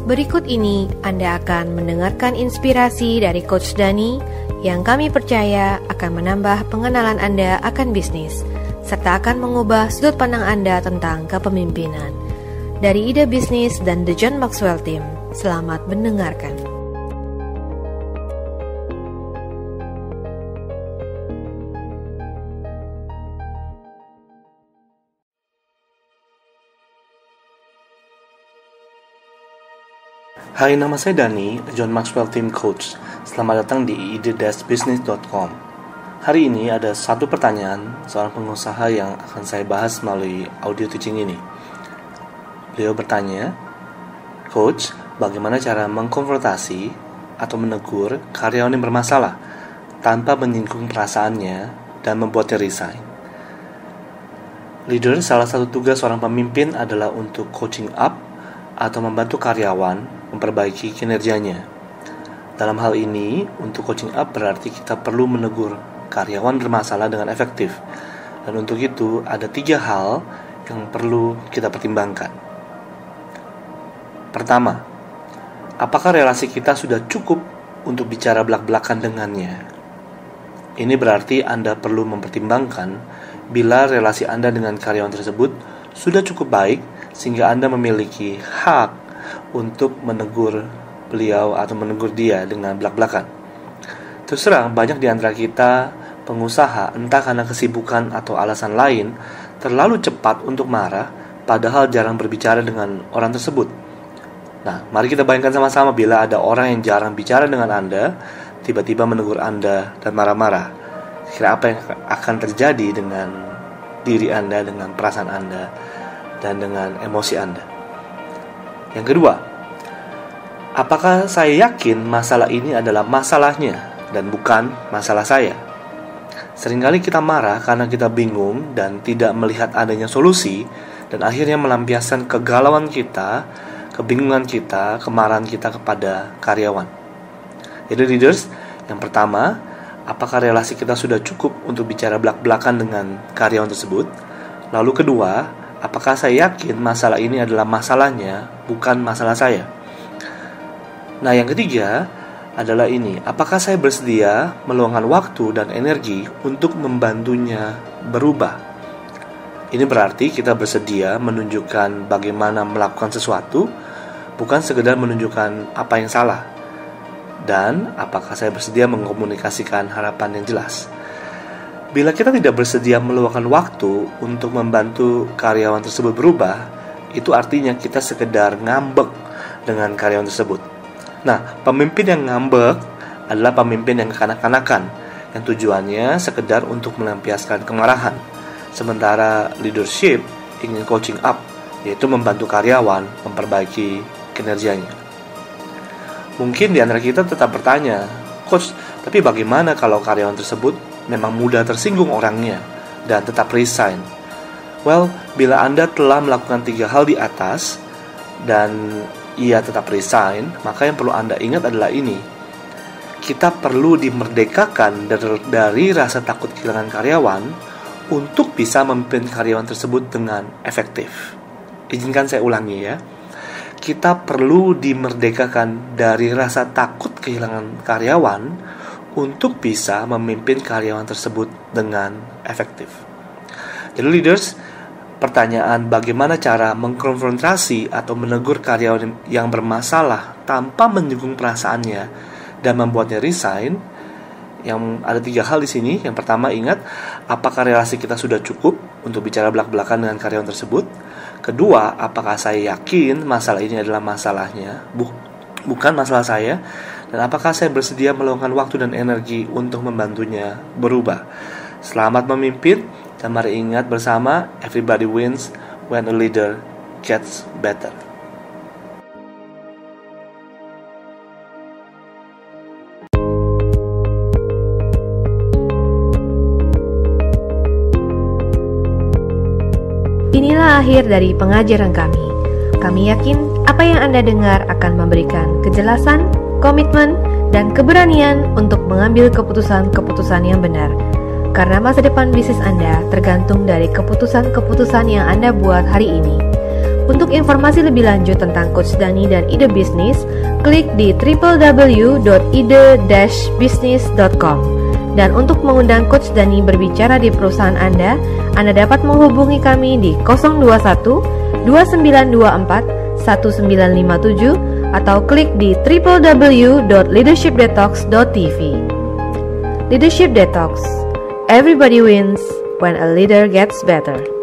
Berikut ini Anda akan mendengarkan inspirasi dari Coach Dani yang kami percaya akan menambah pengenalan Anda akan bisnis, serta akan mengubah sudut pandang Anda tentang kepemimpinan. Dari ide bisnis dan The John Maxwell Team, selamat mendengarkan. Hai, nama saya Dani, John Maxwell Team Coach. Selamat datang di ide-business.com. Hari ini ada satu pertanyaan seorang pengusaha yang akan saya bahas melalui audio teaching ini. Beliau bertanya, Coach, bagaimana cara mengkonfrontasi atau menegur karyawan yang bermasalah tanpa menyinggung perasaannya dan membuatnya resign? Leader, salah satu tugas seorang pemimpin adalah untuk coaching up atau membantu karyawan memperbaiki kinerjanya. Dalam hal ini, untuk coaching up berarti kita perlu menegur karyawan bermasalah dengan efektif. Dan untuk itu, ada 3 hal yang perlu kita pertimbangkan. Pertama, apakah relasi kita sudah cukup untuk bicara belak-belakan dengannya? Ini berarti Anda perlu mempertimbangkan bila relasi Anda dengan karyawan tersebut sudah cukup baik sehingga Anda memiliki hak untuk menegur beliau atau menegur dia dengan belak-belakan. Terus terang, banyak di antara kita pengusaha, entah karena kesibukan atau alasan lain, terlalu cepat untuk marah, padahal jarang berbicara dengan orang tersebut. Nah, mari kita bayangkan sama-sama bila ada orang yang jarang bicara dengan Anda, tiba-tiba menegur Anda dan marah-marah. Kira apa yang akan terjadi dengan diri Anda, dengan perasaan Anda, dan dengan emosi Anda? Yang kedua, apakah saya yakin masalah ini adalah masalahnya dan bukan masalah saya? Seringkali kita marah karena kita bingung dan tidak melihat adanya solusi, dan akhirnya melampiaskan kegalauan kita, kebingungan kita, kemarahan kita kepada karyawan. Jadi leaders, yang pertama, apakah relasi kita sudah cukup untuk bicara belak-belakan dengan karyawan tersebut? Lalu kedua, apakah saya yakin masalah ini adalah masalahnya, bukan masalah saya? Nah, yang ketiga adalah ini, apakah saya bersedia meluangkan waktu dan energi untuk membantunya berubah? Ini berarti kita bersedia menunjukkan bagaimana melakukan sesuatu, bukan sekedar menunjukkan apa yang salah. Dan apakah saya bersedia mengkomunikasikan harapan yang jelas? Bila kita tidak bersedia meluangkan waktu untuk membantu karyawan tersebut berubah, itu artinya kita sekedar ngambek dengan karyawan tersebut. Nah, pemimpin yang ngambek adalah pemimpin yang kekanak-kanakan, yang tujuannya sekedar untuk melampiaskan kemarahan. Sementara leadership ingin coaching up, yaitu membantu karyawan memperbaiki kinerjanya. Mungkin di antara kita tetap bertanya, Coach, tapi bagaimana kalau karyawan tersebut memang mudah tersinggung orangnya dan tetap resign? Well, bila Anda telah melakukan 3 hal di atas dan ia tetap resign, maka yang perlu Anda ingat adalah ini. Kita perlu dimerdekakan dari rasa takut kehilangan karyawan untuk bisa memimpin karyawan tersebut dengan efektif. Izinkan saya ulangi ya. Kita perlu dimerdekakan dari rasa takut kehilangan karyawan untuk bisa memimpin karyawan tersebut dengan efektif. Jadi leaders, pertanyaan bagaimana cara mengkonfrontasi atau menegur karyawan yang bermasalah tanpa menyinggung perasaannya dan membuatnya resign, yang ada 3 hal di sini. Yang pertama, ingat, apakah relasi kita sudah cukup untuk bicara belak-belakan dengan karyawan tersebut? Kedua, apakah saya yakin masalah ini adalah masalahnya, bukan masalah saya? Dan apakah saya bersedia meluangkan waktu dan energi untuk membantunya berubah? Selamat memimpin, dan mari ingat bersama, everybody wins when a leader gets better. Inilah akhir dari pengajaran kami. Kami yakin apa yang Anda dengar akan memberikan kejelasan, komitmen, dan keberanian untuk mengambil keputusan-keputusan yang benar. Karena masa depan bisnis Anda tergantung dari keputusan-keputusan yang Anda buat hari ini. Untuk informasi lebih lanjut tentang Coach Dani dan ide bisnis, klik di www.ide-bisnis.com. Dan untuk mengundang Coach Dani berbicara di perusahaan Anda dapat menghubungi kami di 021 2924 1957 atau klik di www.leadershipdetox.tv. Leadership Detox. Everybody wins when a leader gets better.